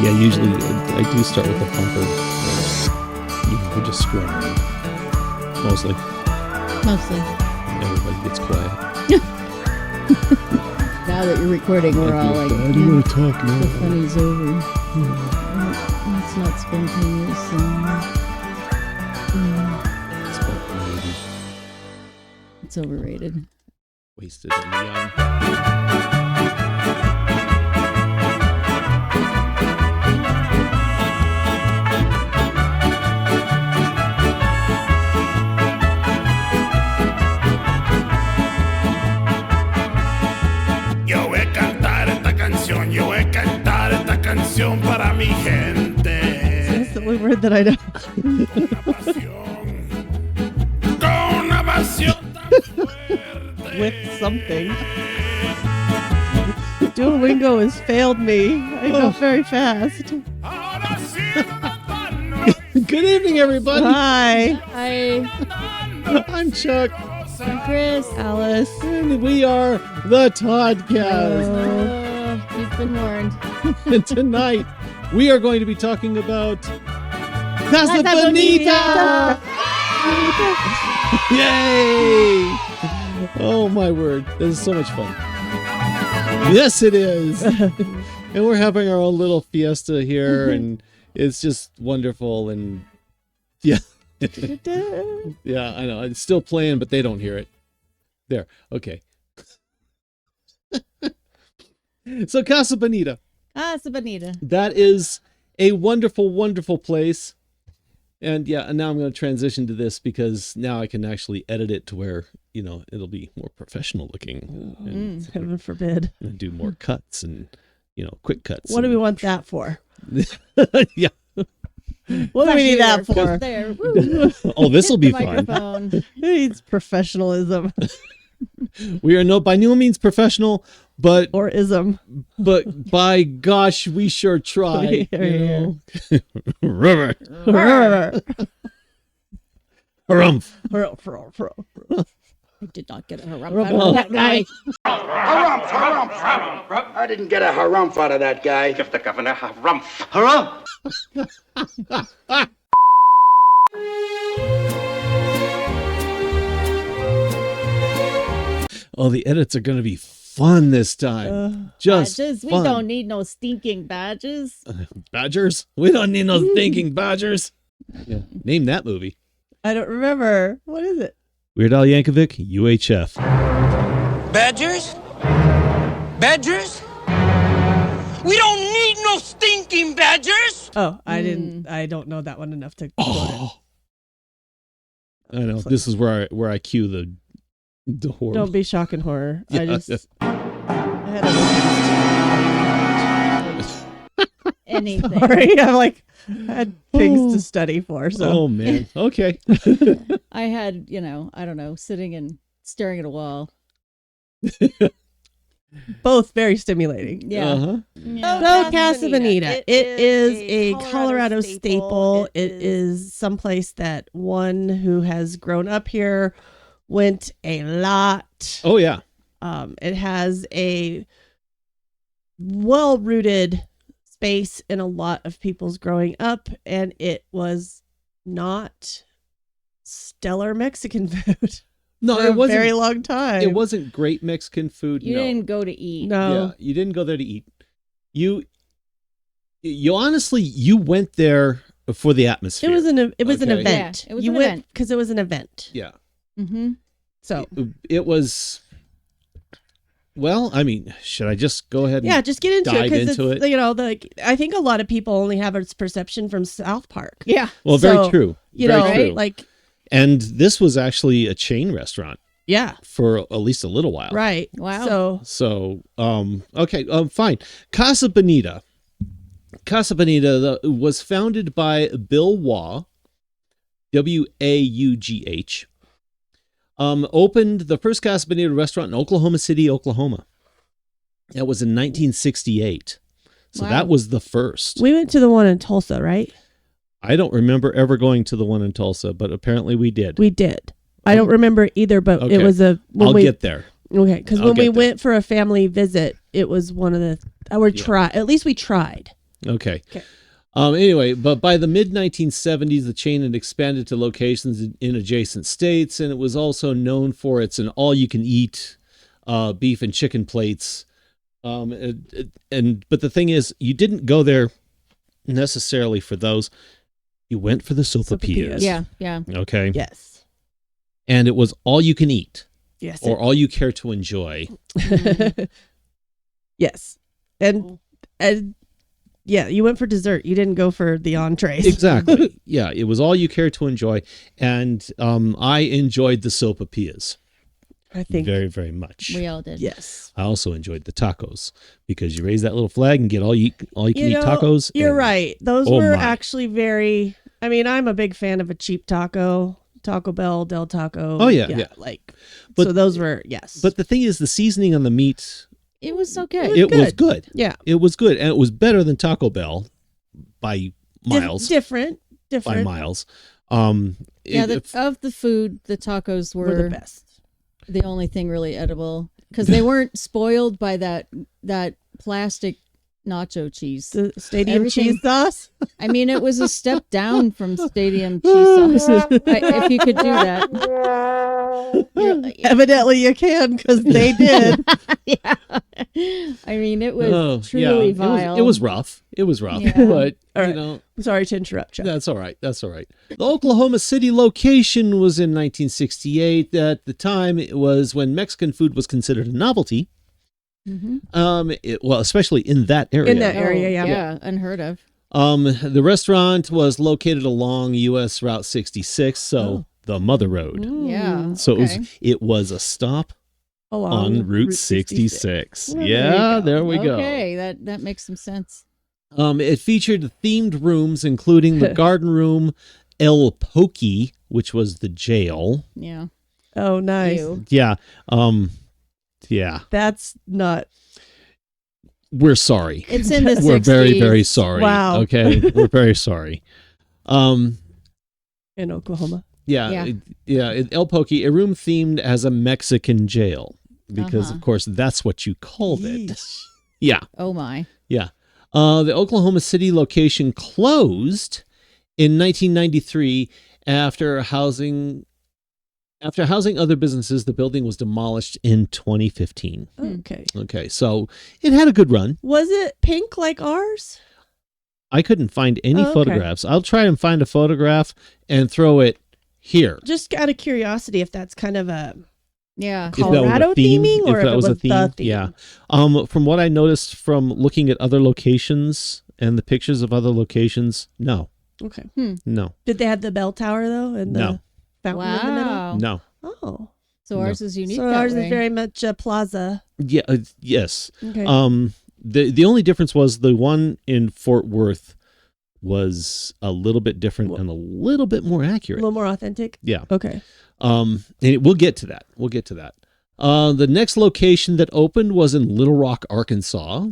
yeah, usually I do start with a bumper. We're just screwing around. Mostly. Everybody gets quiet. Now that you're recording, we're all like, I do want to talk now. the funny's over. It's not spontaneous anymore. It's overrated. Wasted and young. Yo voy a cantar esta canción para mi gente. That's the only word that I know. Con una pasión tan fuerte. With something. Duolingo has failed me. I go very fast. Ahora sí Good evening, everybody. Hi. Hi, I'm Chuck, I'm Kris. Alyce. and we are the Todd-Cast. You've been warned. And tonight, we are going to be talking about Casa Bonita. Yay! Oh, my word. This is so much fun. Yes, it is. And we're having our own little fiesta here, and it's just wonderful. And yeah. Yeah, I know. It's still playing, but they don't hear it. There. Okay. So Casa Bonita. Casa Bonita. That is a wonderful, wonderful place. And yeah, and now I'm going to transition to this because now I can actually edit it to where, you know, it'll be more professional looking and, Heaven forbid. and do more cuts and, you know, quick cuts. What do we want that for? Yeah. What do we need that for? There. Woo. Oh, this will be The fun. microphone. It needs professionalism We are by no means professional, but or ism. by gosh, we sure try. Here, You know? Rubber. Harumph. I did not get a harumph out of that guy. Harumph. I didn't get a harumph out of that guy. Give the governor a harumph. Oh, the edits are going to be fun this time. Just Badges. We fun. don't need no stinking badges. Badgers? We don't need no thinking badgers. Yeah. Name that movie. I don't remember. What is it? Weird Al Yankovic, UHF. Badgers? Badgers? We don't need no stinking badgers! Oh, I don't know that one enough to quote it. I know. This is where I cue the horror. Don't be shock and horror. Yeah, I just yeah. I had Anything. sorry. I'm like I had things to study for. So Oh, man. Okay. I had, I don't know, sitting and staring at a wall. both very stimulating. Yeah. Uh-huh. So Casa Bonita. It is a Colorado staple. It is someplace that one who has grown up here went a lot. Oh, yeah. It has a well-rooted space in a lot of people's growing up, and it was not stellar Mexican food. No, for it a wasn't. very long time. It wasn't great Mexican food. You no. didn't go to eat. No. Yeah, you didn't go there to eat. You honestly, you went there for the atmosphere. It was an Okay. event. Yeah, it was you an went event. because it was an event. Yeah. Mm-hmm. So It was. Well, I mean, should I just go ahead and yeah, just get into dive it because into it's it? I think a lot of people only have its perception from South Park. Yeah. Well, So, very true. You Very know, true. like And this was actually a chain restaurant yeah, for at least a little while. right. Wow. So, okay, fine. Casa Bonita. Casa Bonita was founded by Bill Waugh, W-A-U-G-H. Opened the first Casa Bonita restaurant in Oklahoma City, Oklahoma. That was in 1968. So Wow. that was the first. We went to the one in Tulsa, right? I don't remember ever going to the one in Tulsa, but apparently we did. We did. I don't remember either, but Okay. it was I'll get there. Okay, because I'll when we get there. went for a family visit, it was one of the Yeah. at least we tried. Okay. Okay. Anyway, but by the mid-1970s, the chain had expanded to locations in adjacent states, and it was also known for its an all-you-can-eat beef and chicken plates. But the thing is, you didn't go there necessarily for those. You went for the sopapillas. Yeah, yeah. Okay. Yes. And it was all you can eat, Yes. or all you care to enjoy. Yes. And yeah, you went for dessert. You didn't go for the entrees. Exactly. Yeah, it was all you care to enjoy, and I enjoyed the sopapillas. I think Very, very much. We all did. yes. I also enjoyed the tacos because you raise that little flag and get all you can eat know, tacos. You're and- right. Those Oh were my. actually very. I mean, I'm a big fan of a cheap taco, Taco Bell, Del Taco. Oh, yeah. Like, But- so those were yes. But the thing is, the seasoning on the meat, It was okay. it was good. yeah, It was good, and it was better than Taco Bell by miles. different, By miles. Yeah, If- of the food, the tacos were were the best. the only thing really edible because they weren't spoiled by that plastic nacho cheese. The stadium Everything- cheese sauce. I mean, it was a step down from stadium cheese sauce. If you could do that. Evidently, you can because they did. Yeah. I mean, it was oh, truly yeah, vile. It was rough. It was rough. Yeah. But, All right. you know, I'm sorry to interrupt, Chuck. that's all right. That's all right. The Oklahoma City location was in 1968. At the time, it was when Mexican food was considered a novelty. Mhm. Well, especially in that area. In that area, yeah. Yeah, unheard of. The restaurant was located along U.S. Route 66, so the Mother Road. Yeah. So okay. it was a stop Along on Route 66. Well, Yeah, there we go. Okay, that makes some sense. It featured themed rooms, including the garden room, El Pokey, which was the jail. Yeah. Oh, nice. Ew. Yeah. Yeah. That's not. We're sorry. It's in the 60s. We're very, very sorry. Wow. Okay. We're very sorry. In Oklahoma. Yeah. El Pokey, a room themed as a Mexican jail, because of course that's what you called it. Yeesh. Yeah. Oh my. Yeah. The Oklahoma City location closed in 1993 after housing other businesses. The building was demolished in 2015. Okay. Okay, so it had a good run. Was it pink like ours? I couldn't find any Oh, okay. photographs. I'll try and find a photograph and throw it here. Just out of curiosity, if that's kind of a Yeah. If that was a Colorado theme, theming, or if if that it was a was the theme, theme. yeah. From what I noticed from looking at other locations and the pictures of other locations, no. Okay. No. Did they have the bell tower though? And the No. fountain in the middle? Wow. No. Oh. So ours is unique. So that ours way. is very much a plaza. Yeah, yes. Okay. The only difference was the one in Fort Worth was a little bit different and a little bit more a accurate. little more authentic. Yeah. Okay. And we'll get to that. We'll get to that. The next location that opened was in Little Rock, Arkansas.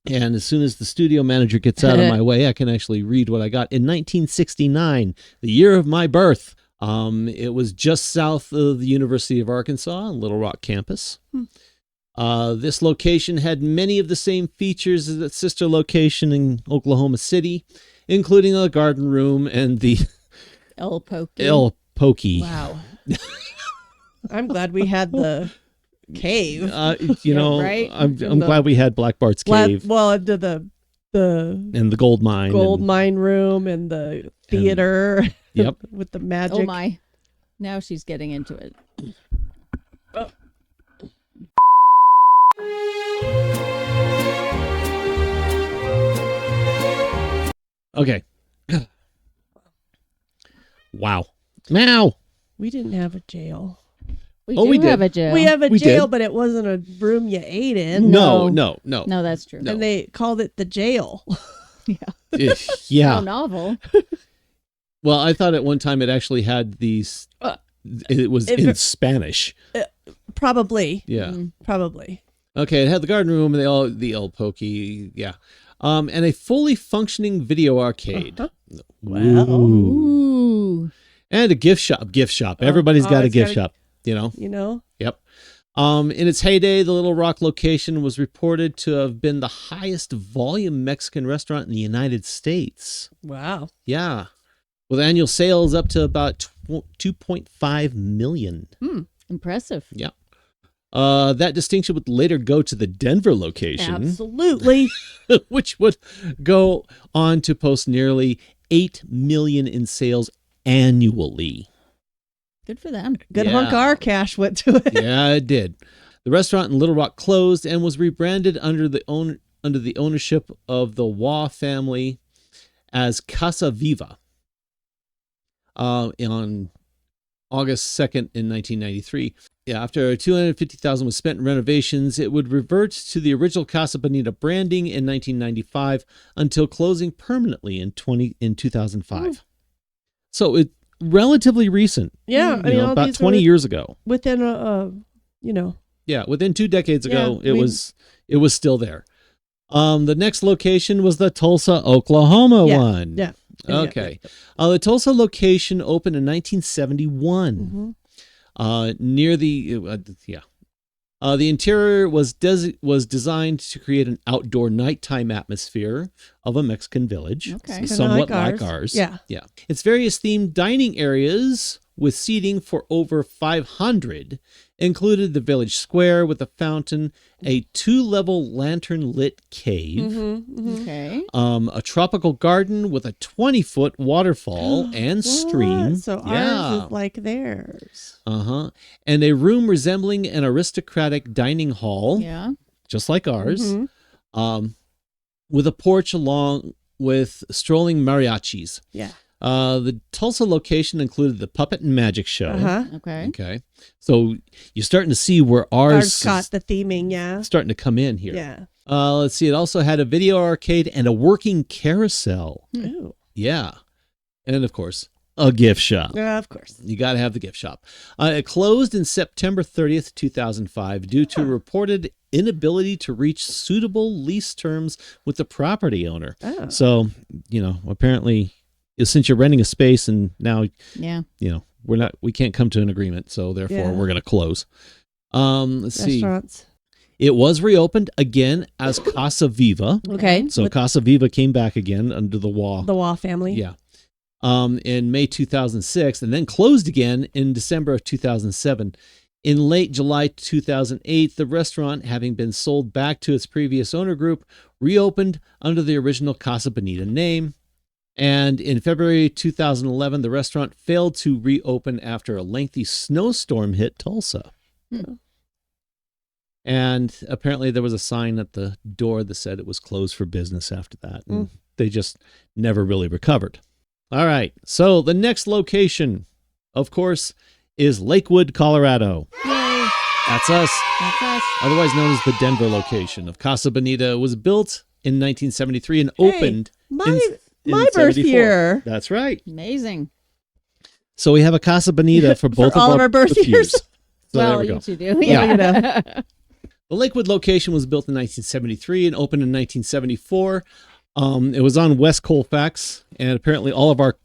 And as soon as the studio manager gets out of my way, I can actually read what I got. In 1969, the year of my birth, it was just south of the University of Arkansas on Little Rock campus. This location had many of the same features as its sister location in Oklahoma City, including a garden room and the El Pokey. El Pokey. Wow. I'm glad we had the cave. right? I'm From the- glad we had Black Bart's Cave Well, into the and the gold mine. gold and- mine room and the theater. Yep. With the magic. Oh my. Now she's getting into it. Okay. Wow. Now. We didn't have a jail. We Oh, do we did. have a jail. We have a We jail, did. but it wasn't a room you ate in. No. No, that's true. No. And they called it the jail. Yeah. How Yeah. novel. Well, I thought at one time it actually had these. It was if in it- Spanish. Probably. Yeah. Probably. Okay. It had the garden room and the El Pokey. Yeah. And a fully functioning video arcade. Wow. Ooh. And a gift shop. Everybody's got a it's gift got a- shop. You know. You know? Yep. In its heyday, the Little Rock location was reported to have been the highest volume Mexican restaurant in the United States. Wow. Yeah. With annual sales up to about 2.5 million. Impressive. Yeah. That distinction would later go to the Denver location, Absolutely. which would go on to post nearly 8 million in sales annually. Good for them. Good Yeah. hunk of our cash went to it. Yeah, it did. The restaurant in Little Rock closed and was rebranded under the ownership of the Waugh family as Casa Viva on August 2nd in 1993. Yeah, after $250,000 was spent in renovations, it would revert to the original Casa Bonita branding in 1995 until closing permanently in 2005. So it's relatively recent. Yeah, I mean, all about these 20 were years ago. within Yeah, within 2 decades ago, Yeah, it was still there. The next location was the Tulsa, Oklahoma one. Yeah. Okay. The Tulsa location opened in 1971. Near the the interior was designed to create an outdoor nighttime atmosphere of a Mexican village, Okay. somewhat Kinda like ours. Yeah. Its various themed dining areas with seating for over 500 included the village square with a fountain, a 2-level lantern-lit cave, Okay. a tropical garden with a 20-foot waterfall and stream. What? So ours is like theirs. And a room resembling an aristocratic dining hall, Yeah. just like ours, with a porch along with strolling mariachis. Yeah. The Tulsa location included the Puppet and Magic Show. Okay. Okay. So you're starting to see where Ours ours got is the theming, yeah. starting to come in here. Yeah. Let's see. It also had a video arcade and a working carousel. Ooh. Yeah. And of course, a gift shop. Yeah, of course. You got to have the gift shop. It closed in September 30th, 2005 due to reported inability to reach suitable lease terms with the property owner. Oh. So, apparently since you're renting a space and now, Yeah. we can't come to an agreement. So therefore we're going to close. Let's see. Restaurants. It was reopened again as Casa Viva. Okay. So Casa Viva came back again under the Waugh. The Waugh family. Yeah. In May 2006 and then closed again in December of 2007. In late July 2008, the restaurant, having been sold back to its previous owner group, reopened under the original Casa Bonita name. And in February 2011, the restaurant failed to reopen after a lengthy snowstorm hit Tulsa. And apparently there was a sign at the door that said it was closed for business after that. And they just never really recovered. All right. So the next location, of course, is Lakewood, Colorado. Yay. That's us. That's us. Otherwise known as the Denver location of Casa Bonita. It was built in 1973 and opened My birth 74. year. That's right. Amazing. So we have a Casa Bonita for both For all of our birth years. So there we you go. two do. Yeah. The Lakewood location was built in 1973 and opened in 1974. It was on West Colfax, and apparently all of our...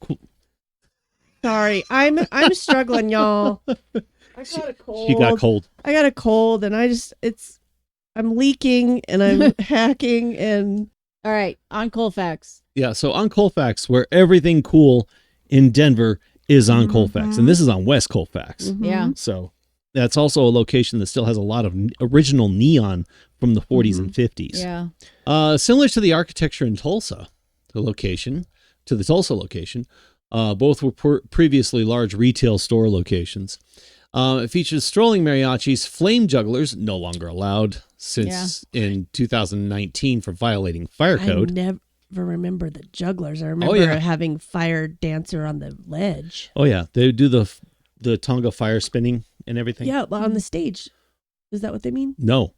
Sorry, I'm struggling, y'all. I got a cold. She got cold. I got a cold, and I'm leaking, and I'm hacking, and All right. On Colfax. Yeah, so on Colfax, where everything cool in Denver is on Colfax, and this is on West Colfax. Yeah. So that's also a location that still has a lot of original neon from the 40s and 50s. Yeah. Similar to the architecture in Tulsa, the Tulsa location, both were previously large retail store locations. It features strolling mariachis, flame jugglers, no longer allowed since in 2019 for violating fire code. I never remember the jugglers. I remember having fire dancer on the ledge. Oh yeah, they do the Tonga fire spinning and everything. Yeah, on the stage. Is that what they mean? No.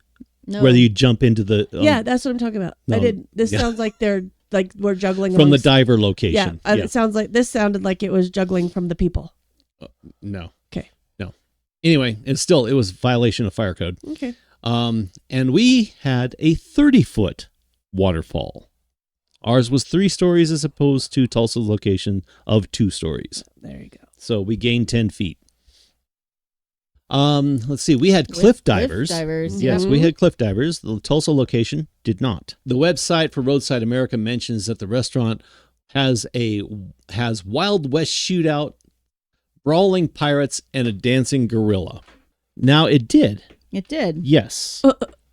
No. Whether you jump into the Yeah, that's what I'm talking about. no. I did. This Yeah. sounds like we're juggling from the amongst- diver location. Yeah, it sounded like it was juggling from the people. No. Okay. No. Anyway, it was violation of fire code. Okay. And we had a 30-foot waterfall. Ours was 3 stories as opposed to Tulsa's location of 2 stories. There you go. So we gained 10 feet. Let's see. We had cliff divers. Cliff divers. Yes, yeah. we had cliff divers. The Tulsa location did not. The website for Roadside America mentions that the restaurant has Wild West shootout, brawling pirates, and a dancing gorilla. Now, it did. It did. Yes.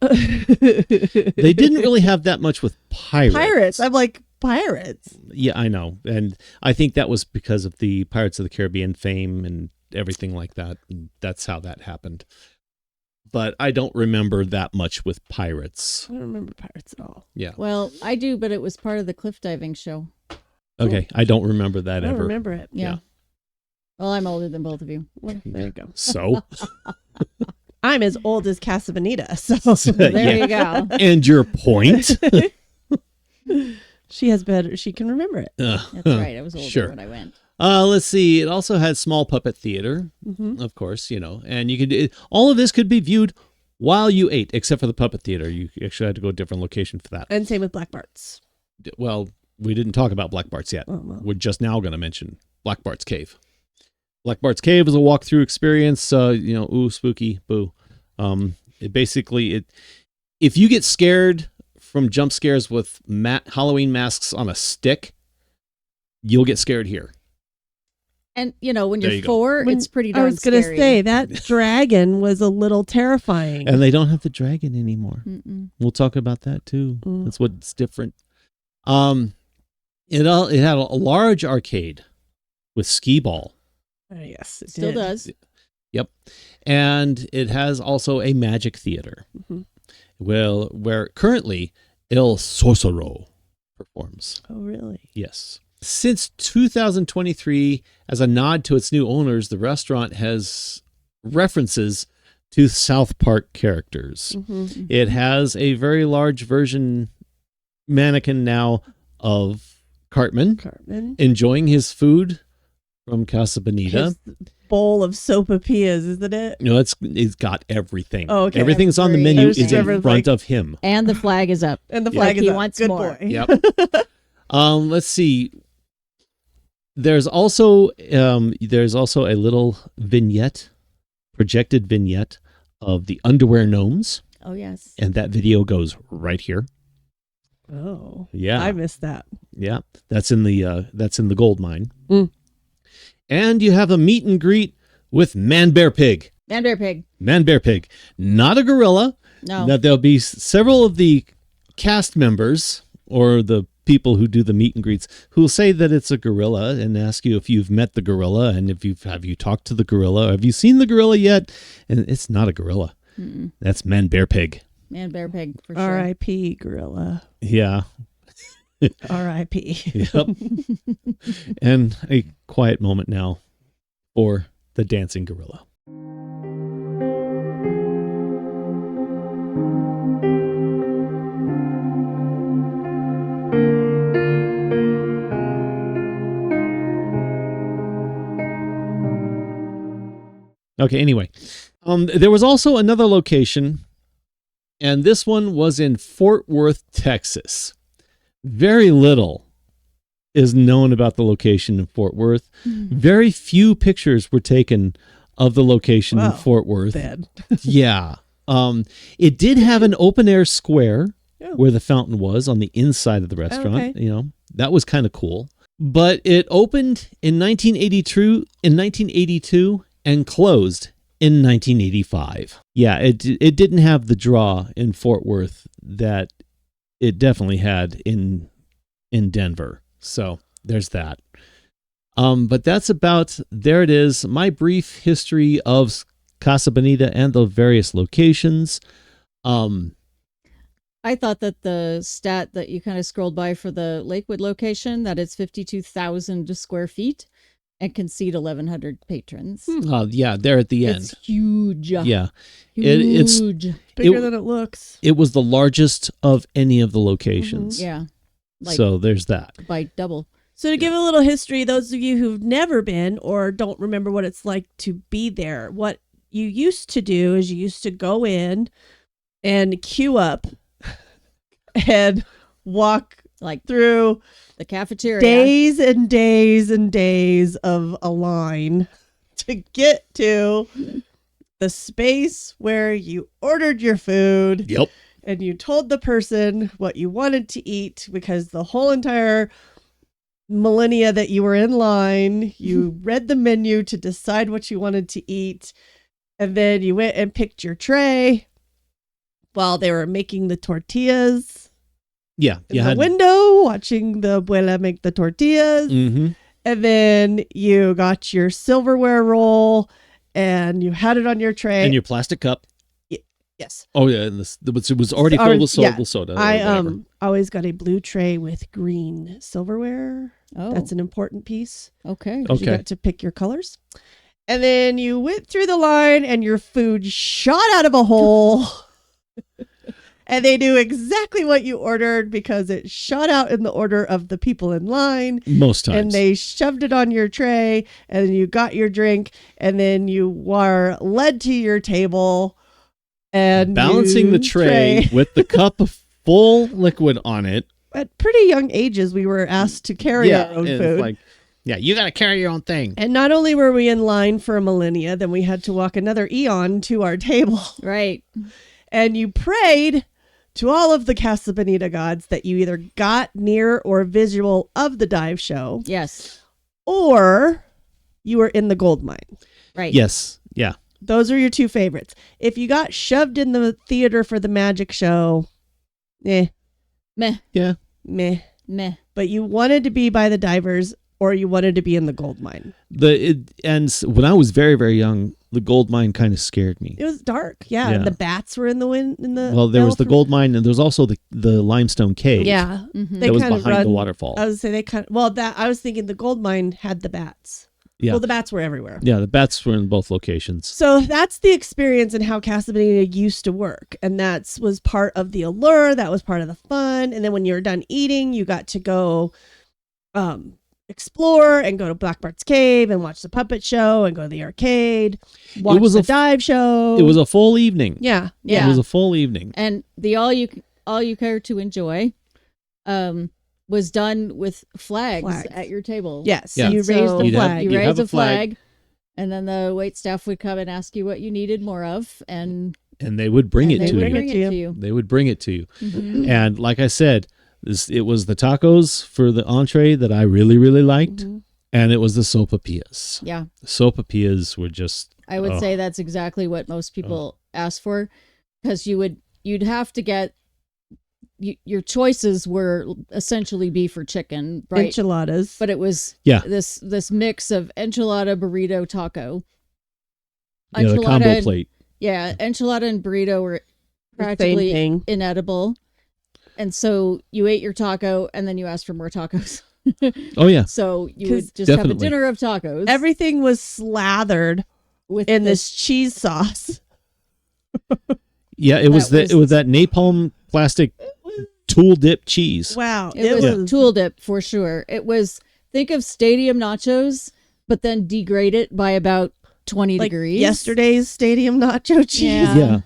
They didn't really have that much with pirates. Pirates. I'm like, pirates. Yeah, I know. And I think that was because of the Pirates of the Caribbean fame and everything like that. And that's how that happened. But I don't remember that much with pirates. I don't remember pirates at all. Yeah. Well, I do, but it was part of the cliff diving show. Okay. I don't remember that I don't ever. remember it. Yeah. Well, I'm older than both of you. Well, there you go. So, I'm as old as Casa Bonita, so There you go. And your point? she has better. She can remember it. That's right. I was older Sure. when I went. Let's see. It also had small puppet theater, of course, and you could. All of this could be viewed while you ate, except for the puppet theater. You actually had to go to a different location for that. And same with Black Bart's. Well, we didn't talk about Black Bart's yet. Oh, well. We're just now going to mention Black Bart's Cave. Black Bart's Cave is a walkthrough experience. Ooh, spooky, boo. If you get scared from jump scares with Halloween masks on a stick, you'll get scared here. And, when There you're you go. 4, it's pretty darn I was going to scary. say that dragon was a little terrifying. And they don't have the dragon anymore. Mm-mm. We'll talk about that too. Mm. That's what's different. It had a large arcade with skee ball. Yes, it Still did. does. Yep. And it has also a magic theater. Mhm. Well, where currently El Sorcero performs. Oh, really? Yes. Since 2023, as a nod to its new owners, the restaurant has references to South Park characters. Mm-hmm. It has a very large version mannequin now of Cartman enjoying his food from Casa Bonita. His bowl of sopapillas, isn't it? It's got everything. Oh, okay. Everything's on the menu Everything. is in Everyone's front like- of him. And the flag is up. And the Yeah. flag Like is he up. wants Good more. boy. Yep. Let's see. There's also a little projected vignette of the underwear gnomes, Oh, yes. and that video goes right here. Oh, Yeah. I missed that. Yeah, that's in the gold mine. Mm. And you have a meet and greet with Man Bear Pig. And Bear Pig. Man Bear Pig, not a gorilla. No. That there'll be several of the cast members or the people who do the meet and greets who will say that it's a gorilla and ask you if you've met the gorilla and have you talked to the gorilla? Have you seen the gorilla yet? And it's not a gorilla. Mm-mm. That's Man Bear Pig. And Bear Pig, for sure. R.I.P. Gorilla. Yeah. R.I.P. Yep. And a quiet moment now for the dancing gorilla. Okay, anyway. There was also another location, and this one was in Fort Worth, Texas. Very little is known about the location in Fort Worth. Very few pictures were taken of the location in Wow. Fort Worth. Bad. Yeah. It did have an open air square Oh. where the fountain was on the inside of the restaurant. Okay. That was kind of cool. But it opened in 1982 and closed in 1985. Yeah, it didn't have the draw in Fort Worth that it definitely had in Denver. So there's that. But there it is. My brief history of Casa Bonita and the various locations. I thought that the stat that you kind of scrolled by for the Lakewood location, that it's 52,000 square feet and can seat 1,100 patrons. Yeah, there at the end. It's huge. Yeah. Huge. Bigger than it looks. It was the largest of any of the locations. Yeah. Like So there's that. by double. So to give a little history, those of you who've never been or don't remember what it's like to be there, what you used to do is you used to go in and queue up and walk Like through the cafeteria. days and days and days of a line to get to the space where you ordered your food. Yep. And you told the person what you wanted to eat, because the whole entire millennia that you were in line, you read the menu to decide what you wanted to eat. And then you went and picked your tray while they were making the tortillas Yeah. in the window, watching the abuela make the tortillas. Mm-hmm. And then you got your silverware roll and you had it on your tray. And your plastic cup. Yes. Oh yeah, and it was already filled with soda. I always got a blue tray with green silverware. Oh, That's an important piece. okay. 'Cause you got to pick your colors. And then you went through the line and your food shot out of a hole. And they knew exactly what you ordered because it shot out in the order of the people in line. Most times. And they shoved it on your tray, and you got your drink, and then you were led to your table. And balancing the tray with the cup of full liquid on it. At pretty young ages, we were asked to carry our own and food. like, yeah, you got to carry your own thing. And not only were we in line for a millennia, then we had to walk another eon to our table. Right. And you prayed to all of the Casa Bonita gods that you either got near or visual of the dive show, Yes. or you were in the gold mine. Right. Yes. Yeah. Those are your two favorites. If you got shoved in the theater for the magic show, Meh. Yeah. meh. Meh. But you wanted to be by the divers, or you wanted to be in the gold mine. When I was very, very young, the gold mine kind of scared me. It was dark. Yeah. Yeah. And the bats were in the wind. Well, there was the gold mine, and there was also the limestone cave. Yeah. Mhm. That was kinda behind the waterfall. I was say they kind of, I was thinking the gold mine had the bats. Yeah. Well, the bats were everywhere. Yeah, the bats were in both locations. So that's the experience and how Casa Bonita used to work. And that was part of the allure. That was part of the fun. And then when you were done eating, you got to go explore and go to Black Bart's Cave and watch the puppet show and go to the arcade, watch the dive show. It was a full evening. Yeah. Yeah. It was a full evening. And the all you care to enjoy was done with flags at your table. Yes. Yeah. You raised the You'd have- flag. You You'd raise have a a flag. flag, and then the wait staff would come and ask you what you needed more of, and And they would bring it they to would you. bring it to you. They would bring it to you. Mhm. And like I said, it was the tacos for the entree that I really, really liked. Mhm. And it was the sopapillas. Yeah, The sopapillas were just... I would say that's exactly what most people ask for, because you'd have to get your choices were essentially beef or chicken, right? Enchiladas. But it was this mix of enchilada, burrito, taco. the combo and- plate. Yeah, enchilada and burrito were The same practically thing. inedible. And so you ate your taco and then you asked for more tacos. Oh, yeah. So you 'Cause would just have a Definitely. dinner of tacos. Everything was slathered with in this cheese sauce. Yeah, it was That it was that napalm plastic tool dip cheese. Wow. It was tool dip for sure. It was, think of stadium nachos, but then degrade it by about 20 like degrees. yesterday's stadium nacho cheese. Yeah.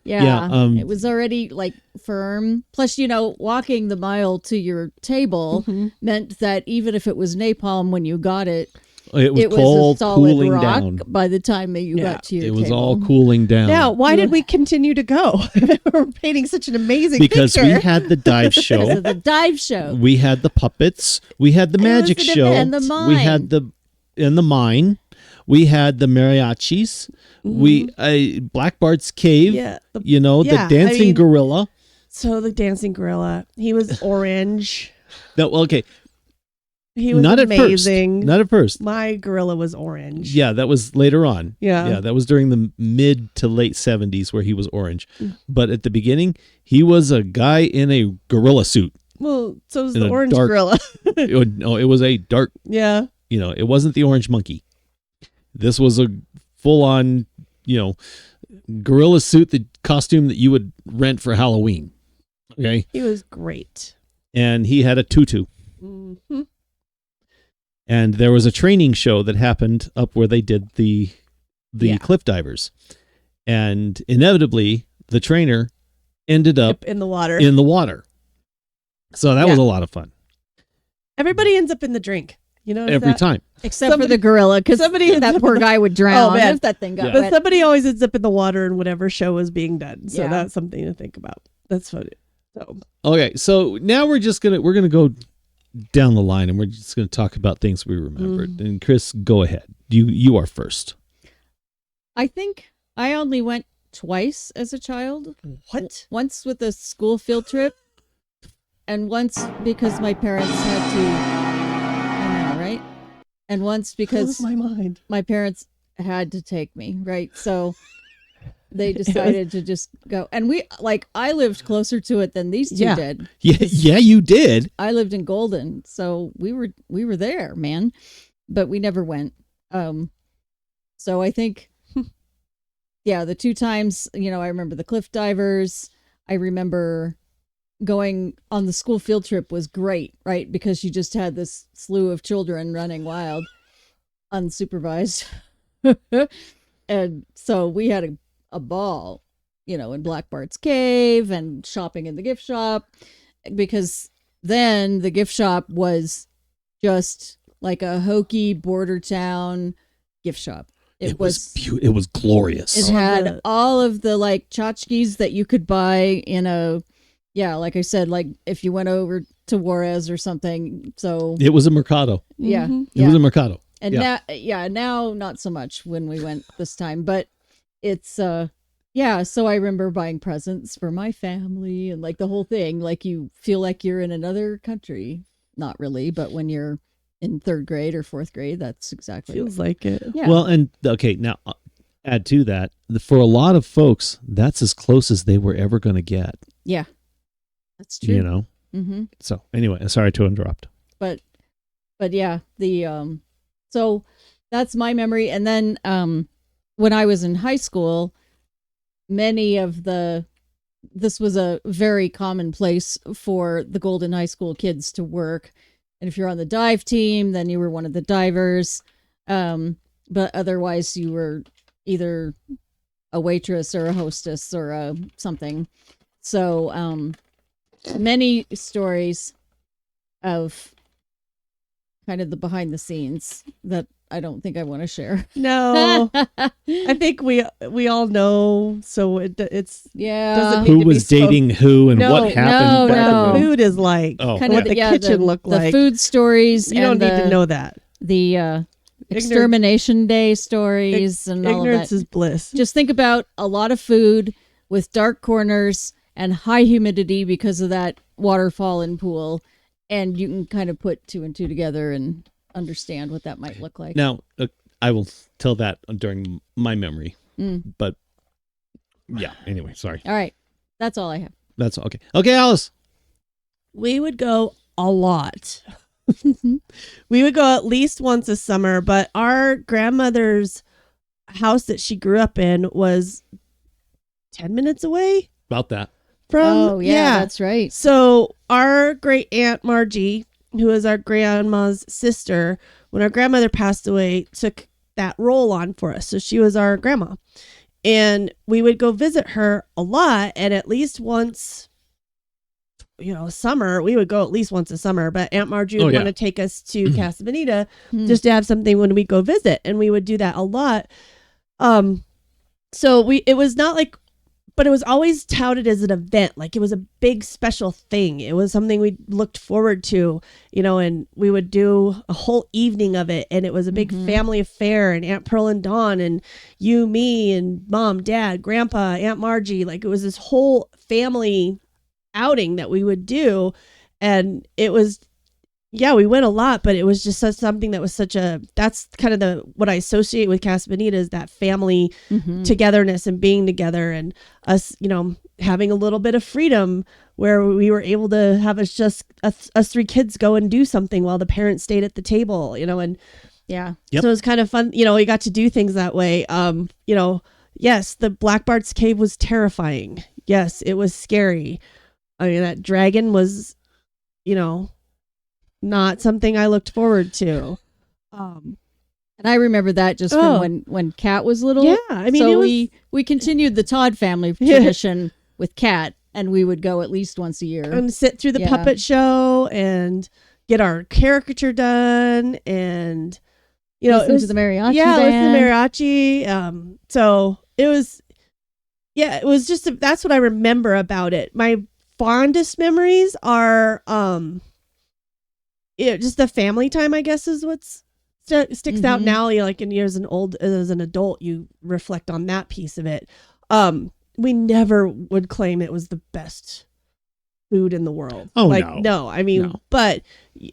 Yeah. Yeah, it was already like firm. Plus, walking the mile to your table Mm-hmm. meant that even if it was napalm when you got it, It was it was cold, a solid cooling rock down. by the time that you Yeah. got to your It was table. all cooling down. Now, why did we continue to go? We're painting such an amazing because picture. we had the dive Because show. of the dive show. We had the puppets. We had the And it was magic the show. and the We mine. had the mine. We had the mariachis. We Black Bart's Cave. Yeah, the dancing gorilla. So the dancing gorilla, he was orange. Okay, He was not amazing. at first. Not at first. My gorilla was orange. Yeah, that was later on. Yeah. that was during the mid to late 70s where he was orange. Mm. But at the beginning, he was a guy in a gorilla suit. Well, so was In the a orange dark- gorilla. It was a dark, Yeah. it wasn't the orange monkey. This was a full-on, gorilla suit, the costume that you would rent for Halloween. Okay? He was great. And he had a tutu. Mm-hmm. And there was a training show that happened up where they did the cliff divers. And inevitably, the trainer ended up In the water. in the water. So that was a lot of fun. Everybody ends up in the drink. You know, Every time. Except for the gorilla, because somebody that poor guy would drown man. if that thing got But wet. somebody always ends up in the water in whatever show is being done. So Yeah. that's something to think about. That's funny. So Okay, so now we're gonna go down the line, and we're just gonna talk about things we remembered. And Kris, go ahead. You are first. I think I only went twice as a child. what? Once with a school field trip, and once because my parents had to. I know, right? And once because Blows my mind. my parents had to take me, right? So they decided to just go. And I lived closer to it than these two Yeah. did. Yeah, you did. I lived in Golden, so we were there, man. But we never went. So I think yeah, the two times, I remember the cliff divers. I remember going on the school field trip was great, right? Because you just had this slew of children running wild, unsupervised. And so we had a ball, in Black Bart's Cave and shopping in the gift shop, because then the gift shop was just like a hokey border town gift shop. It was it was glorious. It had all of the tchotchkes that you could buy in like I said, like if you went over to Juarez or something. So It was a mercado. yeah, It was a mercado. and yeah. now not so much when we went this time, but it's so I remember buying presents for my family and the whole thing. Like you feel like you're in another country. Not really, but when you're in third grade or fourth grade, that's exactly Feels like it. yeah. Well, and okay, now add to that, for a lot of folks, that's as close as they were ever going to get. Yeah, that's true. Mm-hmm. So anyway, sorry to interrupt. But yeah, the so that's my memory. And then when I was in high school, this was a very common place for the Golden High School kids to work. And if you're on the dive team, then you were one of the divers. But otherwise you were either a waitress or a hostess or something. So many stories of kind of the behind the scenes that I don't think I want to share. No, I think we all know. So it's Yeah. doesn't need Who to was be dating who and No, what happened? no, what no. the food is like. Oh, Kind what of the kitchen looked the like. food stories. You don't and need to know that. the extermination day stories and all of Ignorance that. is bliss. Just think about a lot of food with dark corners and high humidity because of that waterfall and pool, and you can kind of put two and two together and understand what that might look like. Now, I will tell that during my memory. But yeah, anyway, sorry. All right, that's all I have. That's okay. Okay, Alyce. We would go a lot. We would go at least once a summer, but our grandmother's house that she grew up in was 10 minutes away About that. from. Oh yeah, that's right. So our great aunt Margie, who is our grandma's sister, when our grandmother passed away, took that role on for us. So she was our grandma. And we would go visit her a lot, and at least once, summer, we would go at least once a summer, but Aunt Margie would want to take us to Casa Bonita just to have something when we go visit. And we would do that a lot. So it was not like, but it was always touted as an event. Like it was a big special thing. It was something we looked forward to, and we would do a whole evening of it. And it was a big family affair, and Aunt Pearl and Dawn and you, me and Mom, Dad, Grandpa, Aunt Margie. Like it was this whole family outing that we would do. And it was, we went a lot, but it was just something that was that's kind of what I associate with Casa Bonita, is that family togetherness and being together, and us, having a little bit of freedom where we were able to have us three kids go and do something while the parents stayed at the table, and Yeah. Yep. so it was kind of fun. We got to do things that way. Yes, the Black Bart's Cave was terrifying. Yes, it was scary. I mean, that dragon was, not something I looked forward to. And I remember that just from when Kat was little. Yeah, I mean, so it was, we continued the Todd family tradition with Kat, and we would go at least once a year. and sit through the Yeah. puppet show, and get our caricature done, and you know, Listen to the mariachi yeah, band. listen to mariachi. So it was, yeah, it was just that's what I remember about it. My fondest memories are just the family time, I guess, is what's sticks out now. You know, like as an adult, you reflect on that piece of it. We never would claim it was the best food in the world. Oh, like, no. I mean, No. but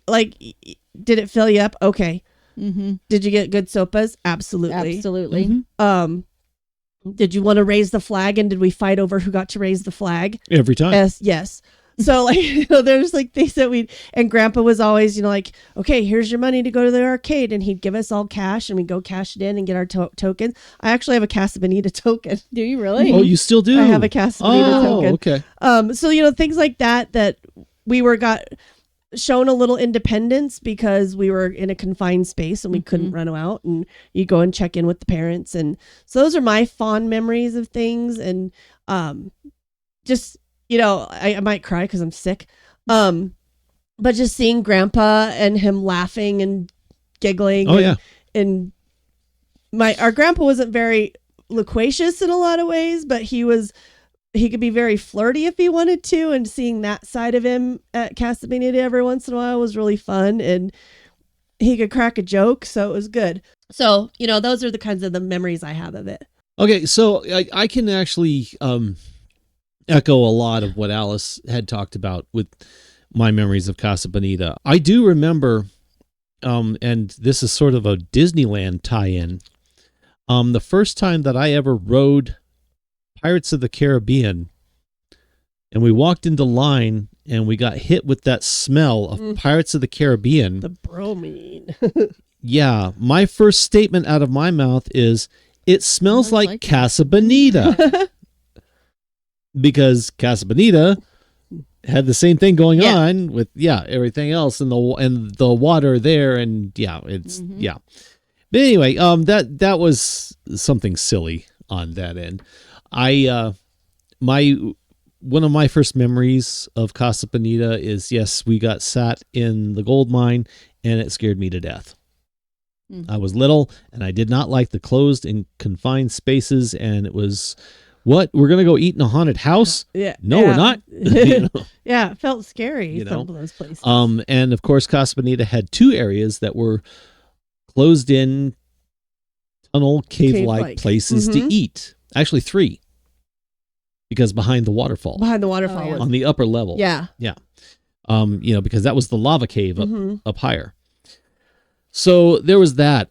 like, did it fill you up? Okay. Mm-hmm. Did you get good sopas? Absolutely. Absolutely. Did you want to raise the flag, and did we fight over who got to raise the flag? Every time. Yes. So like, you know, there's like things that and Grandpa was always, you know, like, okay, here's your money to go to the arcade, and he'd give us all cash, and we'd go cash it in and get our tokens. I actually have a Casa Bonita token. Do you really? Oh, you still do? I have a Casa Bonita token. Okay. So, you know, things like that we got shown a little independence because we were in a confined space and we couldn't run out, and you go and check in with the parents. And so those are my fond memories of things. And just, you know, I might cry because I'm sick. But just seeing Grandpa and him laughing and giggling. Oh, yeah. And our grandpa wasn't very loquacious in a lot of ways, but he could be very flirty if he wanted to, and seeing that side of him at Casa Bonita every once in a while was really fun, and he could crack a joke, so it was good. So, you know, those are the kinds of the memories I have of it. Okay, so I can actually echo a lot of what Alyce had talked about with my memories of Casa Bonita. I do remember, and this is sort of a Disneyland tie-in, the first time that I ever rode Pirates of the Caribbean, and we walked into line and we got hit with that smell of Pirates of the Caribbean. The bromine. Yeah, my first statement out of my mouth is, it smells like Casa Bonita. Because Casa Bonita had the same thing going on with everything else, and the water there, and it's But anyway, that was something silly on that end. One of my first memories of Casa Bonita is, yes, we got sat in the gold mine, and it scared me to death. I was little, and I did not like the closed and confined spaces, and it was, what? We're going to go eat in a haunted house? Yeah. No, we're not. You know? Yeah, it felt scary, You know? some of those places. And of course, Casa Bonita had two areas that were closed in tunnel cave-like places to eat. Actually, three. Because behind the waterfall. Behind the waterfall. On the upper level. Yeah. Yeah. You know, because that was the lava cave up higher. So there was that.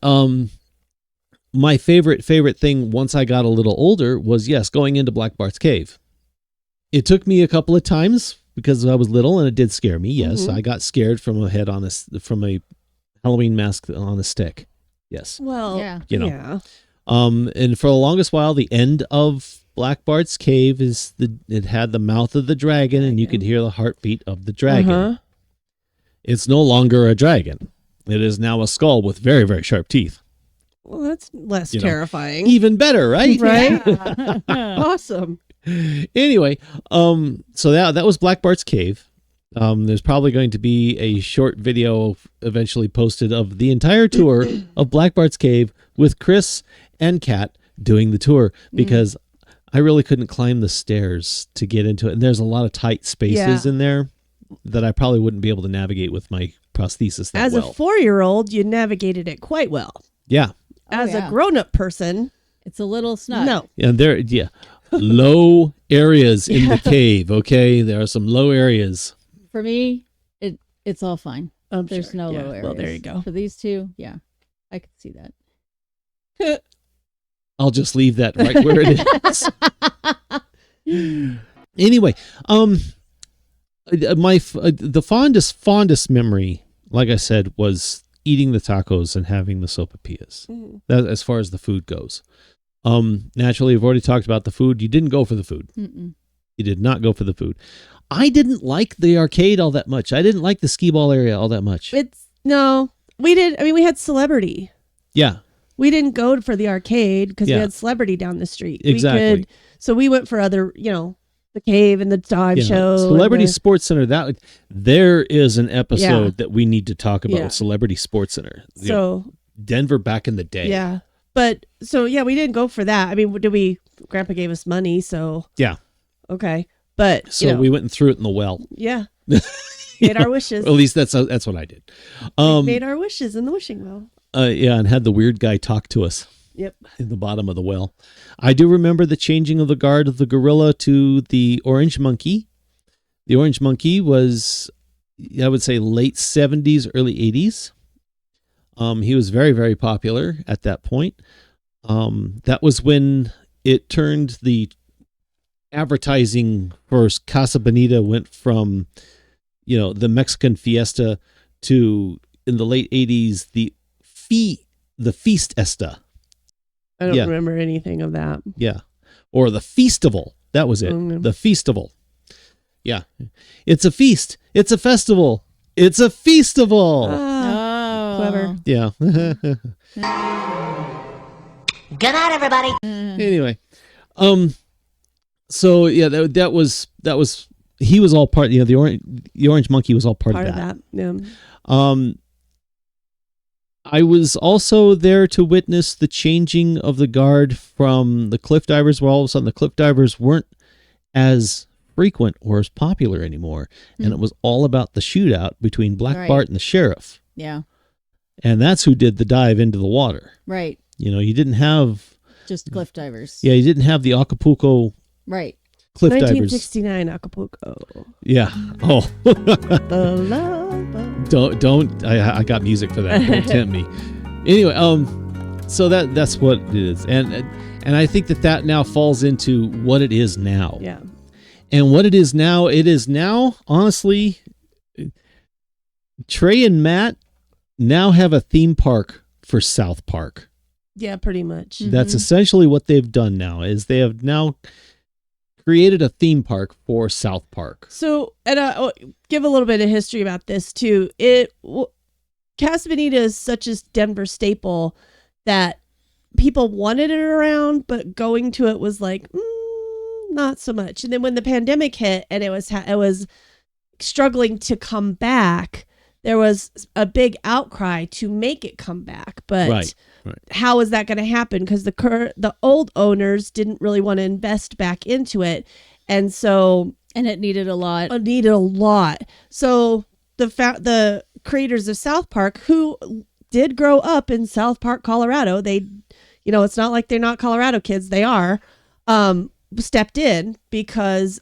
My favorite thing once I got a little older was, yes, going into Black Bart's cave. It took me a couple of times because I was little, and it did scare me. Yes, I got scared from a Halloween mask on a stick. Yes. Well, you know. yeah. And for the longest while, the end of Black Bart's cave it had the mouth of the dragon, and you could hear the heartbeat of the dragon. It's no longer a dragon. It is now a skull with very, very sharp teeth. Well, that's less You know, terrifying. Even better, right? Right? Awesome. Anyway, so that was Black Bart's cave. There's probably going to be a short video eventually posted of the entire tour of Black Bart's cave with Kris and Kat doing the tour, because I really couldn't climb the stairs to get into it. And there's a lot of tight spaces in there that I probably wouldn't be able to navigate with my prosthesis that As well. a 4-year-old, you navigated it quite well. Yeah. As a grown-up person, it's a little snug. No. And low areas in the cave, okay? There are some low areas. For me, it's all fine. There's no low areas. Well, there you go. For these two, I could see that. I'll just leave that right where it is. Anyway, the fondest memory, like I said, was eating the tacos and having the sopapillas. That, as far as the food goes. Naturally, we've already talked about the food. You didn't go for the food. You did not go for the food. I didn't like the arcade all that much. I didn't like the skee ball area all that much. We did. I mean, we had Celebrity. Yeah. We didn't go for the arcade because we had Celebrity down the street. Exactly. So we went for other, the cave and the dive show. Celebrity and the- Sports Center. There is an episode Yeah. that we need to talk about. Yeah. Celebrity Sports Center. So Denver back in the day. yeah, but so yeah, we didn't go for that. I mean, Grandpa gave us money, so Yeah. okay, but So we went and threw it in the well. yeah, made our wishes. At least that's what I did. Made our wishes in the wishing well. Yeah, and had the weird guy talk to us. Yep. In the bottom of the well. I do remember the changing of the guard of the gorilla to the orange monkey. The orange monkey was, I would say, late 70s, early 80s. He was very, very popular at that point. That was when it turned the advertising for Casa Bonita went from, the Mexican fiesta to, in the late 80s, the Feast Esta. I don't Yeah. remember anything of that. Yeah. Or the Feastival. That was it. Mm. The Feastival. Yeah. It's a feast. It's a festival. It's a feastival. Ah, clever. Yeah. Good night, everybody. Anyway. So yeah, that was he was all part, the orange monkey was all part of that. Yeah. I was also there to witness the changing of the guard from the cliff divers, where all of a sudden the cliff divers weren't as frequent or as popular anymore. And it was all about the shootout between Black Right. Bart and the sheriff. Yeah. And that's who did the dive into the water. Right. You didn't have, Just cliff divers. you didn't have the Acapulco Right. cliff divers. 1969 Acapulco. Yeah. Oh, The love. don't. I got music for that. Don't tempt me. Anyway, so that's what it is, and I think that now falls into what it is now. Yeah. And what it is now, honestly, Trey and Matt now have a theme park for South Park. Yeah, pretty much. That's essentially what they've done now, is they have now created a theme park for South Park. So, and give a little bit of history about this too. Casa Bonita is such a Denver staple that people wanted it around, but going to it was like not so much. And then when the pandemic hit and it was struggling to come back, there was a big outcry to make it come back. But Right. how is that going to happen? Because the old owners didn't really want to invest back into it, and so And it needed a lot. So the creators of South Park, who did grow up in South Park, Colorado, they, it's not like they're not Colorado kids. They are, stepped in because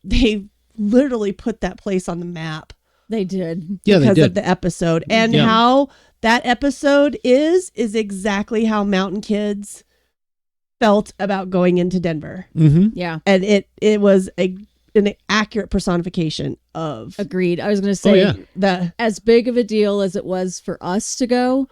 they literally put that place on the map. They did. Yeah, they Because did. of the episode, and Yeah. how that episode is exactly how mountain kids felt about going into Denver. Mm-hmm. Yeah. And it was an accurate personification of Agreed. I was going to say, yeah. the as big of a deal as it was for us to go,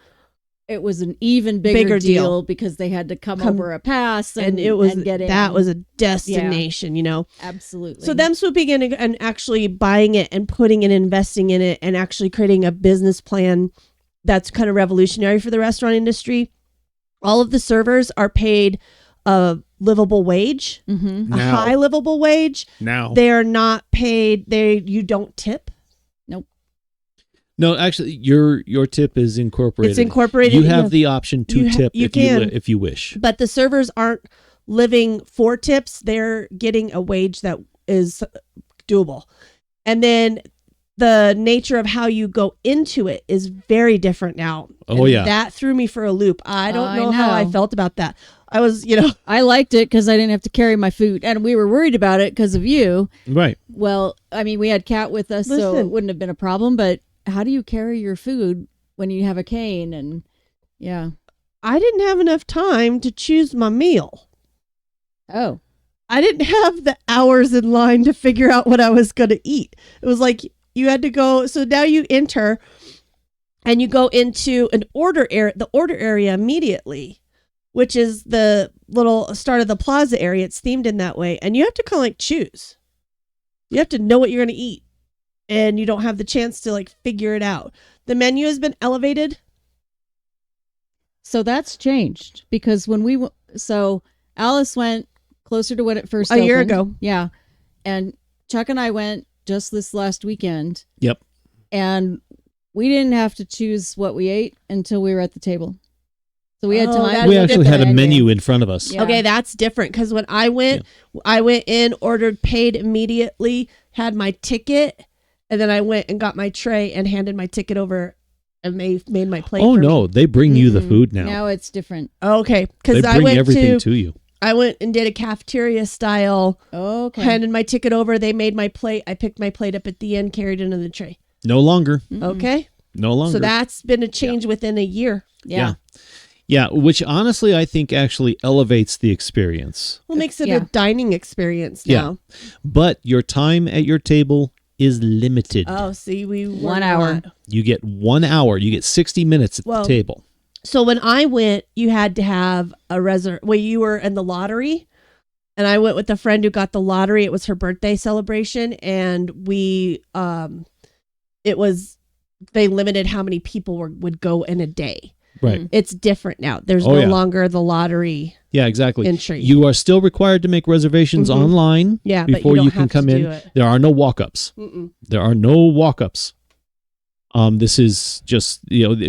it was an even bigger deal because they had to come over a pass and it was and get in. that was a destination, Absolutely. So them swooping in and actually buying it and putting it, investing in it, and actually creating a business plan that's kind of revolutionary for the restaurant industry. All of the servers are paid a livable wage, a Now. high livable wage. Now. They are not paid. You don't tip. No, actually, your tip is incorporated. It's incorporated. You have the option to tip if you wish. But the servers aren't living for tips. They're getting a wage that is doable. And then the nature of how you go into it is very different now. Oh, And yeah. That threw me for a loop. I don't I know how I know. felt about that. I was, I liked it because I didn't have to carry my food. And we were worried about it because of you. Right. Well, I mean, we had Kat with us, so it Listen. wouldn't have been a problem. But how do you carry your food when you have a cane? And yeah. I didn't have enough time to choose my meal. Oh, I didn't have the hours in line to figure out what I was going to eat. It was like you had to go. So now you enter and you go into the order area immediately, which is the little start of the plaza area. It's themed in that way. And you have to kind of like choose. You have to know what you're going to eat. And you don't have the chance to like figure it out. The menu has been elevated. so that's changed because when so Alyce went closer to when it first A year opened. ago. Yeah. And Chuck and I went just this last weekend, Yep. and we didn't have to choose what we ate until we were at the table. So we had time. that's We actually had a different. menu in front of us. Yeah. Okay, that's different because when I went in, ordered, paid immediately, had my ticket, and then I went and got my tray and handed my ticket over, and they made my plate. Oh for no, me. they bring you the food now. Now it's different. Okay, They because I bring went everything to you. I went and did a cafeteria style. Okay. Handed my ticket over. They made my plate. I picked my plate up at the end, carried it into the tray. No longer. Okay, No longer. so that's been a change within a year. Yeah. Yeah, which honestly I think actually elevates the experience. Well, makes it Yeah. a dining experience Yeah. now. But your time at your table is limited. Oh, see, we were 1 hour. not. You get 1 hour. You get 60 minutes at Well, the table. So when I went, you had to have a well, you were in the lottery, and I went with a friend who got the lottery. It was her birthday celebration, and we, they limited how many people would go in a day. Right. It's different now. There's Oh, no yeah. longer the lottery Yeah, exactly. entry. You are still required to make reservations Mhm. online Yeah, but before you you, don't can have to come do in. it. There are no walk-ups. Mm-mm. There are no walk-ups. This is just,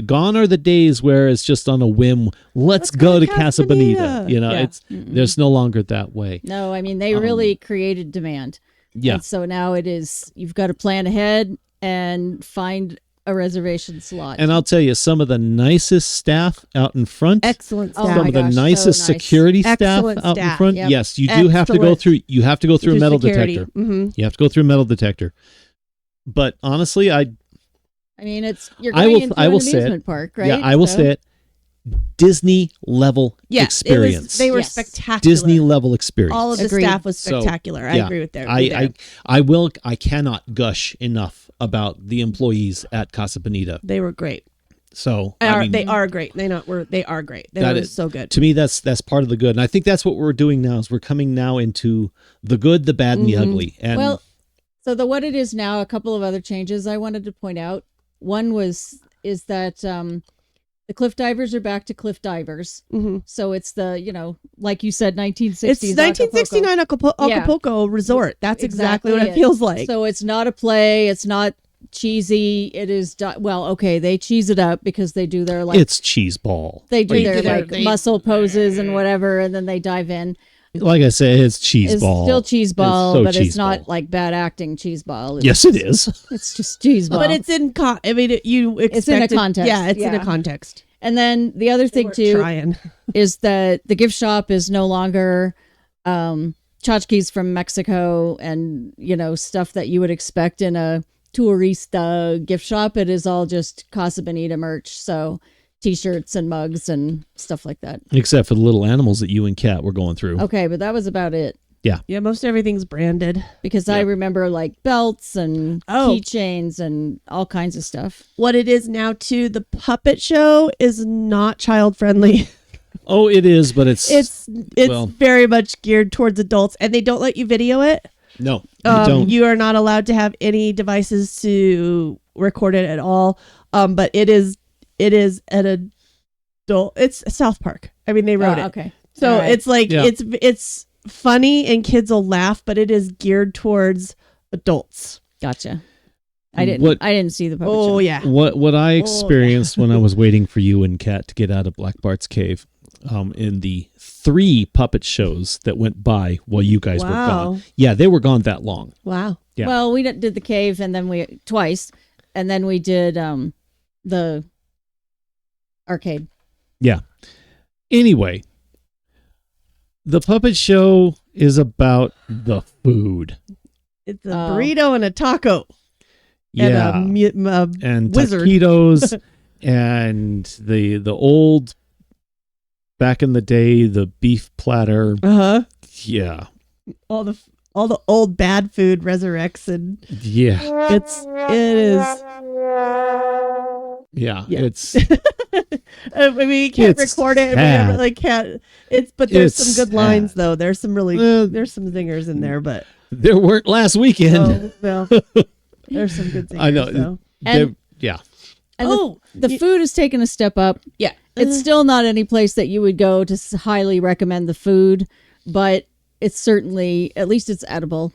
gone are the days where it's just on a whim. Let's go to Casa Bonita. Yeah. It's there's no longer that way. No, I mean, they really created demand. Yeah. And so now it is, you've got to plan ahead and find a reservation slot. And I'll tell you, some of the nicest staff out in front, Excellent Oh staff. some my of the gosh, so nicest nice. security staff Excellent out in staff, front. yep. Yes, you do have to go Excellent. through. You have to go through a metal security. detector. Mm-hmm. You have to go through a metal detector. But honestly, I mean, you're I going will- into I an will say it. amusement park, right? yeah, I will So- say it. Disney level experience. They were Yes. spectacular. Disney level experience. All of the Agreed. staff was So, spectacular. I yeah, agree with that. I cannot gush enough about the employees at Casa Bonita. They were great. So They I mean, are great. They are great. They That were is- so good. to me, that's part of the good, and I think that's what we're doing now. Is we're coming now into the good, the bad, and the ugly. And Well, so what it is now, a couple of other changes I wanted to point out. One is that the cliff divers are back to cliff divers. Mhm. So it's the, like you said, 1960s. It's 1969 Yeah. Acapulco Resort. That's exactly what it it. feels like. So it's not a play. It's not cheesy. It is, okay, they cheese it up because they do their it's cheese ball. they do They their do their- like muscle poses and whatever, and then they dive in. Like I said, it's cheese It's ball. still cheese ball, so but cheese it's not ball. like bad acting cheese ball. It's, Yes, it is. It's just cheese ball. But it's in you expect It's in a context. Yeah, it's in a Yeah. context. And then the other thing We're too trying. is that the gift shop is no longer tchotchkes from Mexico and stuff that you would expect in a tourista gift shop. It is all just Casa Bonita merch, so t-shirts and mugs and stuff like that. Except for the little animals that you and Kat were going through. Okay, but that was about it. Yeah, most everything's branded. Because I remember like belts and Oh. keychains and all kinds of stuff. What it is now too, the puppet show is not child friendly. Oh, it is, but it's It's well- very much geared towards adults, and they don't let you video it. no, you don't. You are not allowed to have any devices to record it at all. But it is an adult. It's South Park. I mean, they wrote it. Okay. So All right. it's like Yeah. it's funny and kids will laugh, but it is geared towards adults. Gotcha. I didn't What- see the puppet show. Yeah. What I yeah. experienced when I was waiting for you and Kat to get out of Black Bart's cave, in the 3 puppet shows that went by while you guys were Wow. gone. Yeah, they were gone that long. Wow. Yeah. Well, we did the cave and then twice, and then we did the arcade. Yeah. Anyway, the puppet show is about the food. It's a Oh. burrito and a taco. Yeah. And a And wizard. taquitos and the old back in the day, the beef platter. Uh-huh. Yeah. All the old bad food resurrects, and Yeah. it is. Yeah. Yeah. It's I mean, you can't It's record it. sad. Like can't. But there's It's some good lines sad. though. There's some really Uh, there's some zingers in there, but there weren't last weekend. well, there's some good zingers. I know. Though. And- Yeah. And Oh, the food has taken a step up. Yeah. It's still not any place that you would go to highly recommend the food, but it's certainly, at least it's edible.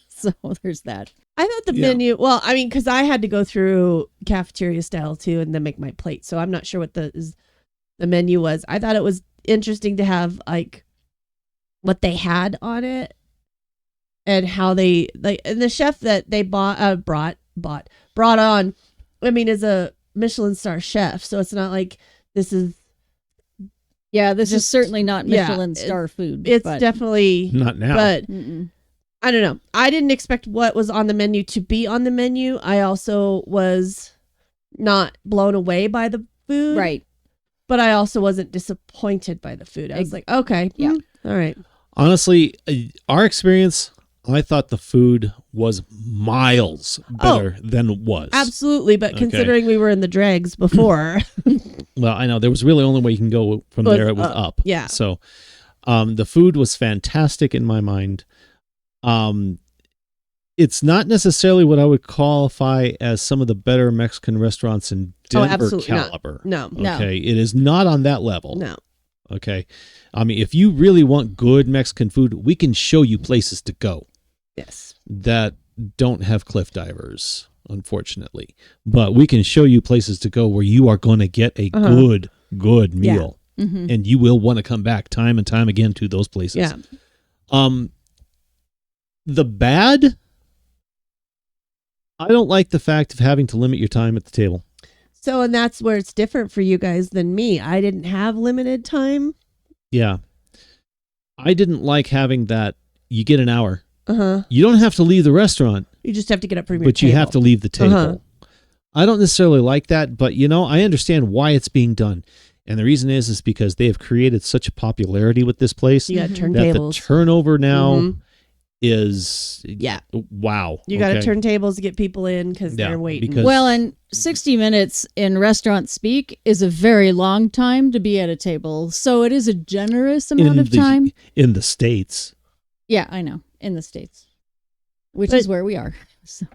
So there's that. I thought the menu, well, I mean, because I had to go through cafeteria style too and then make my plate. So I'm not sure what the menu was. I thought it was interesting to have like what they had on it and how they, like, and the chef that they brought on, I mean, is a Michelin star chef. So it's not like this is. Yeah, this is certainly not Michelin yeah, star food. It's but definitely Not now. But I don't know. I didn't expect what was on the menu to be on the menu. I also was not blown away by the food. Right. But I also wasn't disappointed by the food. I was like, okay. Yeah. All right. Honestly, our experience, I thought the food was miles better than it was. Absolutely. But Okay. considering we were in the dregs before. Well, I know there was really only way you can go from there. It was up. Yeah. So the food was fantastic in my mind. It's not necessarily what I would qualify as some of the better Mexican restaurants in Denver absolutely not. caliber. No. Okay. It is not on that level. No. Okay. I mean, if you really want good Mexican food, we can show you places to go Yes. that don't have cliff divers, unfortunately. But we can show you places to go where you are going to get a good meal. And you will want to come back time and time again to those places. Yeah. The bad, I don't like the fact of having to limit your time at the table. So, and that's where it's different for you guys than me. I didn't have limited time. Yeah. I didn't like having that you get an hour. Uh-huh. You don't have to leave the restaurant, You just have to get up from your but table. you have to leave the table. Uh-huh. I don't necessarily like that, but I understand why it's being done. And the reason is because they have created such a popularity with this place You got that the turntables. turnover now Mhm. is wow. You got to okay? turn tables to get people in because Yeah, they're waiting. because- Well, and 60 minutes in restaurant speak is a very long time to be at a table. So it is a generous amount of time. In the States. Yeah, I know. In the States, which But- is where we are. So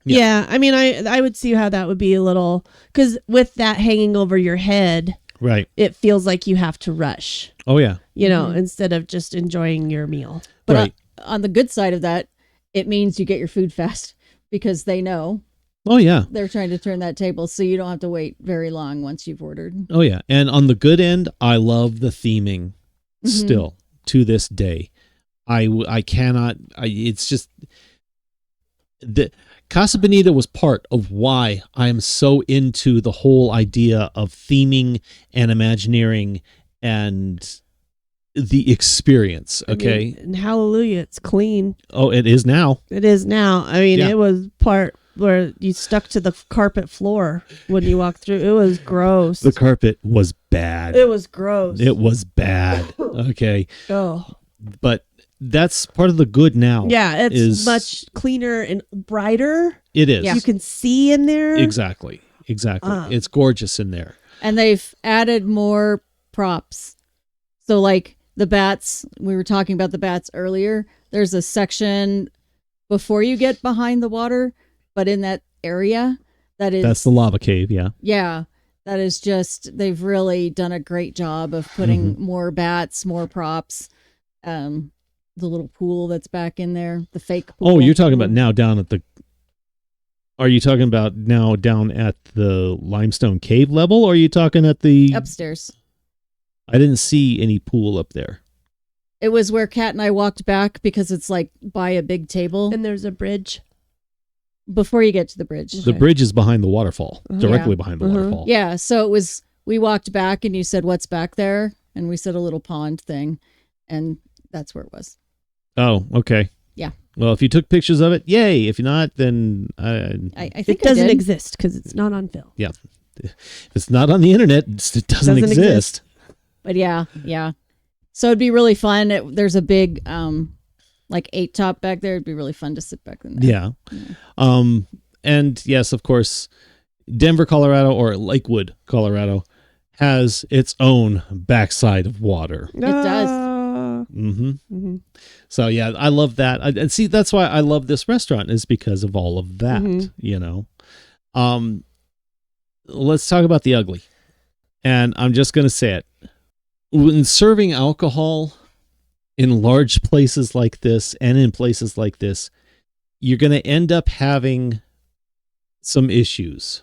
Yeah. I mean, I would see how that would be a little, because with that hanging over your head, Right. it feels like you have to rush, Oh, yeah. instead of just enjoying your meal. But right. on the good side of that, it means you get your food fast because they know Oh, yeah. they're trying to turn that table, so you don't have to wait very long once you've ordered. Oh, yeah. And on the good end, I love the theming still to this day. I cannot, it's just, the Casa Bonita was part of why I am so into the whole idea of theming and Imagineering and the experience. Okay. I mean, and hallelujah, it's clean. Oh, it is now. It is now. I mean, Yeah. it was part where you stuck to the carpet floor when you walked through. It was gross. The carpet was bad. It was gross. It was bad. Okay. Oh. But that's part of the good now. Yeah, it's is- much cleaner and brighter. It is. You can see in there. Exactly. It's gorgeous in there. And they've added more props. So like the bats, we were talking about the bats earlier. There's a section before you get behind the water, but in that area That's the lava cave, yeah. Yeah, that is just, they've really done a great job of putting more bats, more props. The little pool that's back in there, the fake pool. Oh, you're talking about now down at the... Are you talking about now down at the limestone cave level, or are you talking at the... Upstairs. I didn't see any pool up there. It was where Kat and I walked back because it's like by a big table And there's a bridge. before you get to the bridge. The bridge is behind the waterfall, directly Yeah. behind the waterfall. Yeah, so it was, we walked back and you said, what's back there? And we said a little pond thing, and that's where it was. Oh, okay. Yeah. Well, if you took pictures of it, yay. If not, then I think It doesn't I did. exist because it's not on film. yeah. If it's not on the internet, it doesn't exist. But yeah. So it'd be really fun. There's a big, like 8 top back there. It'd be really fun to sit back in there. Yeah. And yes, of course, Denver, Colorado, or Lakewood, Colorado, has its own backside of water. It does. So yeah, I love that. And see, that's why I love this restaurant, is because of all of that, Let's talk about the ugly. And I'm just going to say it. When serving alcohol in large places like this and in places like this, you're going to end up having some issues.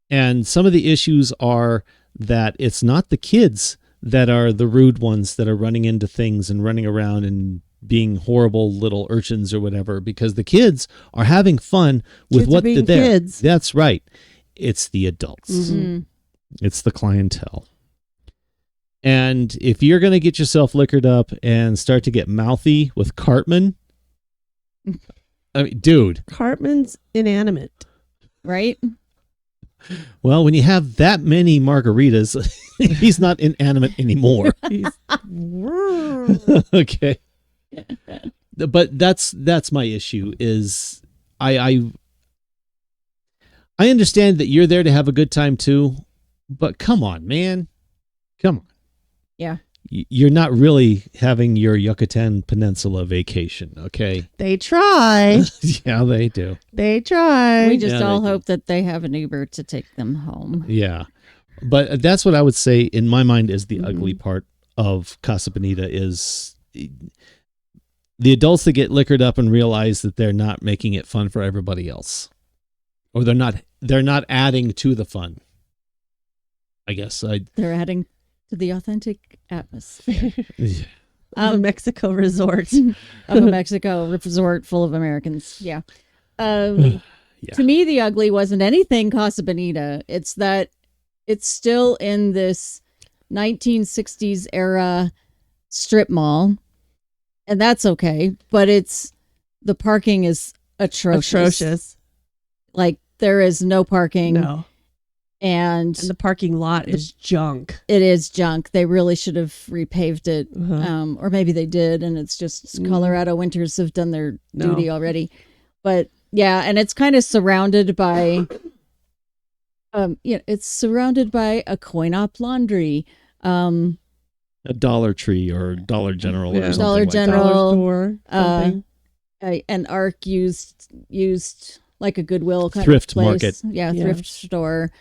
And some of the issues are that it's not the kids that are the rude ones that are running into things and running around and being horrible little urchins or whatever, because the kids are having fun with Kids are what they're being there. kids. That's right. It's the adults. Mm-hmm. It's the clientele. And if you're going to get yourself liquored up and start to get mouthy with Cartman, I mean, dude. Cartman's inanimate. Right? Well, when you have that many margaritas, he's not inanimate anymore. Okay. But that's my issue is I understand that you're there to have a good time too, but come on, man. Come on. Yeah. You're not really having your Yucatan Peninsula vacation, okay? They try. Yeah, they do. They try. We just Yeah, all they do. hope that they have an Uber to take them home. Yeah. But that's what I would say in my mind is the ugly part of Casa Bonita is the adults that get liquored up and realize that they're not making it fun for everybody else. Or they're not adding to the fun. I guess They're adding to the authentic atmosphere Mexico resort. of a Mexico resort full of Americans. Yeah. Yeah. To me, the ugly wasn't anything Casa Bonita. It's that it's still in this 1960s era strip mall, and that's okay. But the parking is atrocious. Like there is no parking. No. And the parking lot is junk. it is junk. They really should have repaved it. Uh-huh. Or maybe they did, and it's just Colorado winters have done their duty already. But yeah, and it's kind of surrounded by it's surrounded by a coin-op laundry. a Dollar Tree or Dollar General or something Dollar like General. Dollar store. Something. An ARC used like a Goodwill kind Thrift of place. market. Yeah, Yeah. thrift store.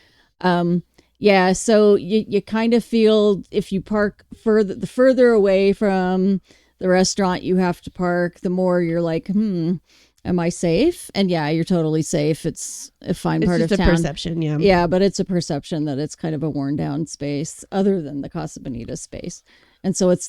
Yeah, so you kind of feel if you park the further away from the restaurant you have to park, the more you're like, am I safe? And yeah, you're totally safe. It's a fine It's part just of a town. perception, yeah. Yeah, but it's a perception that it's kind of a worn down space other than the Casa Bonita space. And so it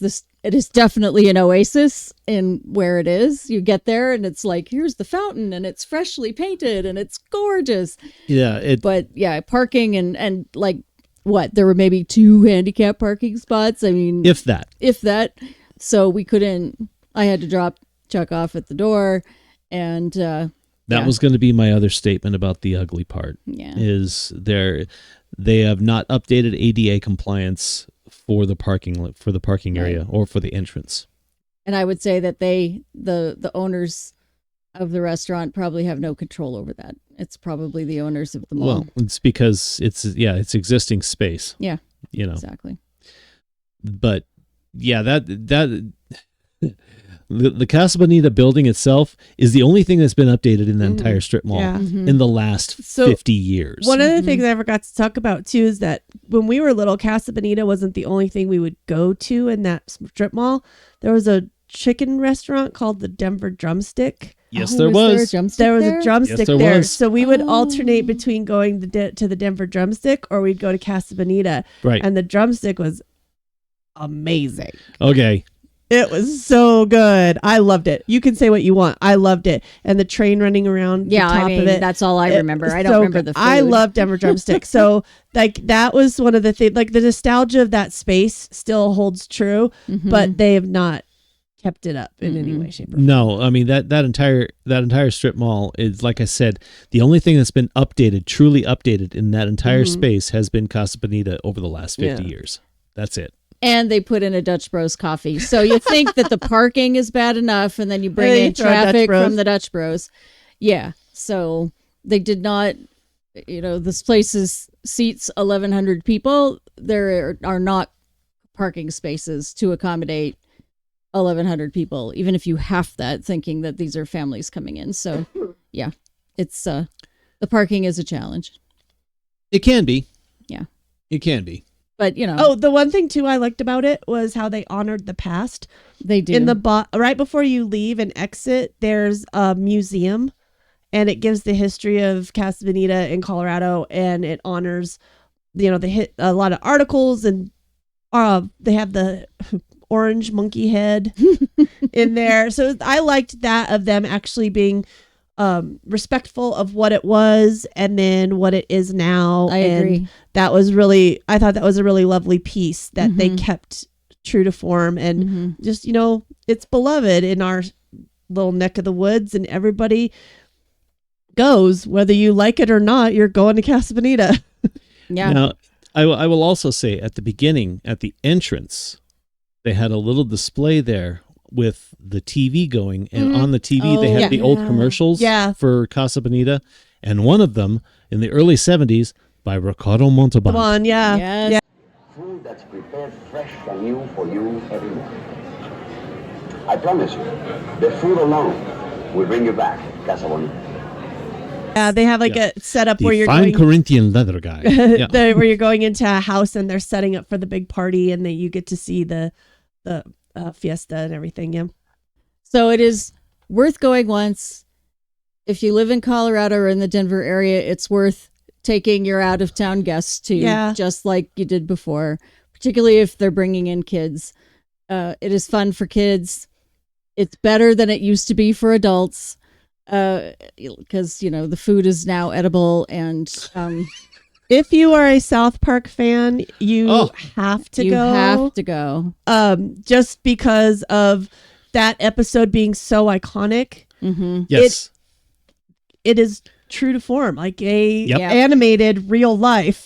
is definitely an oasis in where it is. You get there and it's like, here's the fountain and it's freshly painted and it's gorgeous. Yeah, But yeah, parking and like what? There were maybe 2 handicap parking spots. I mean, if that. So we couldn't, I had to drop Chuck off at the door and That was going to be my other statement about the ugly part. Yeah. Is they have not updated ADA compliance for the parking area or for the entrance. And I would say that the owners of the restaurant probably have no control over that. It's probably the owners of the mall. Well, it's because it's existing space. Yeah. Exactly. Exactly. But yeah, the Casa Bonita building itself is the only thing that's been updated in the entire strip mall Yeah. in the last 50 years. One of the things I forgot to talk about too is that when we were little, Casa Bonita wasn't the only thing we would go to in that strip mall. There was a chicken restaurant called the Denver Drumstick. Yes, Oh, there was. There was a drumstick Yes, there there. was. So we would alternate between going to the Denver Drumstick or we'd go to Casa Bonita. Right. And the drumstick was amazing. Okay. It was so good. I loved it. You can say what you want. I loved it. And the train running around Yeah, the top I mean, of it. that's all I remember. I don't So remember good. the I food. love Denver Drumstick. So like that was one of the things, like the nostalgia of that space still holds true, but they have not kept it up in any way, shape, or form. No, I mean that entire strip mall is, like I said, the only thing that's been truly updated in that entire space has been Casa Bonita over the last 50 years. That's it. And they put in a Dutch Bros coffee. So you think that the parking is bad enough, and then you bring And then in you throw a Dutch traffic Bros. from the Dutch Bros. Yeah. So they did not, this place seats 1,100 people. There are not parking spaces to accommodate 1,100 people, even if you half that, thinking that these are families coming in. So yeah, it's the parking is a challenge. It can be. Yeah. It can be. But Oh, the one thing too I liked about it was how they honored the past. they do. In the right before you leave and exit, there's a museum, and it gives the history of Casa Bonita in Colorado, and it honors, they hit a lot of articles, and they have the orange monkey head in there. So I liked that of them actually being respectful of what it was and then what it is now. I agree. I thought that was a really lovely piece that they kept true to form, and just, it's beloved in our little neck of the woods, and everybody goes, whether you like it or not, you're going to Casa Bonita. Yeah. Now, I will also say at the beginning, at the entrance, they had a little display there with the TV going, and on the TV they had the old commercials for Casa Bonita, and one of them in the early 70s by Ricardo Montalban. Come on, Yes. yeah. Food that's prepared fresh and new for you every morning. I promise you, the food alone will bring you back, Casa Bonita. Yeah, they have a setup The where you're fine going Corinthian leather guy. Yeah. where you're going into a house and they're setting up for the big party, and then you get to see the fiesta and everything. Yeah. So it is worth going once. If you live in Colorado or in the Denver area, it's worth taking your out of town guests to, just like you did before, particularly if they're bringing in kids. It is fun for kids. It's better than it used to be for adults, because, the food is now edible, and If you are a South Park fan, you have to go. You have to go. Just because of that episode being so iconic. Mm-hmm. Yes. It is true to form, like a Yep. animated real life.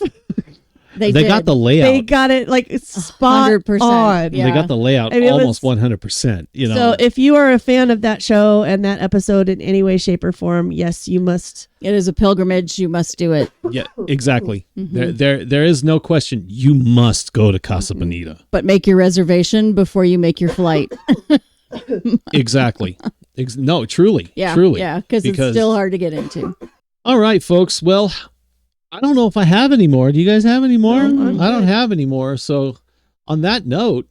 They got the layout. They got it like spot 100%. on. Yeah. They got the layout I mean, it almost was- 100%. So if you are a fan of that show and that episode in any way, shape, or form, yes, you must. It is a pilgrimage. You must do it. yeah, exactly. There is no question. You must go to Casa Bonita. But make your reservation before you make your flight. Exactly. No, truly. Yeah. Truly. Yeah. Because it's still hard to get into. All right, folks. Well, I don't know if I have any more. Do you guys have any more? I don't have any more. So on that note,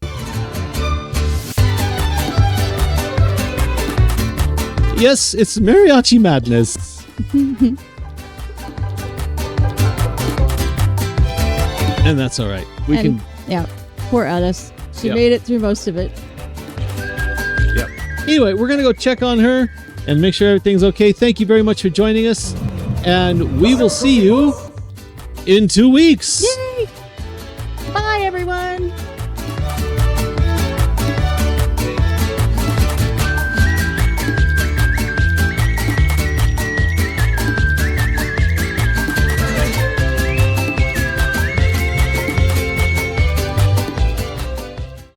yes, it's Mariachi Madness. And that's all right. We can. Yeah. Poor Alyce. She Yeah. made it through most of it. Yeah. Anyway, we're going to go check on her and make sure everything's okay. Thank you very much for joining us. And we will see you in 2 weeks. Yay!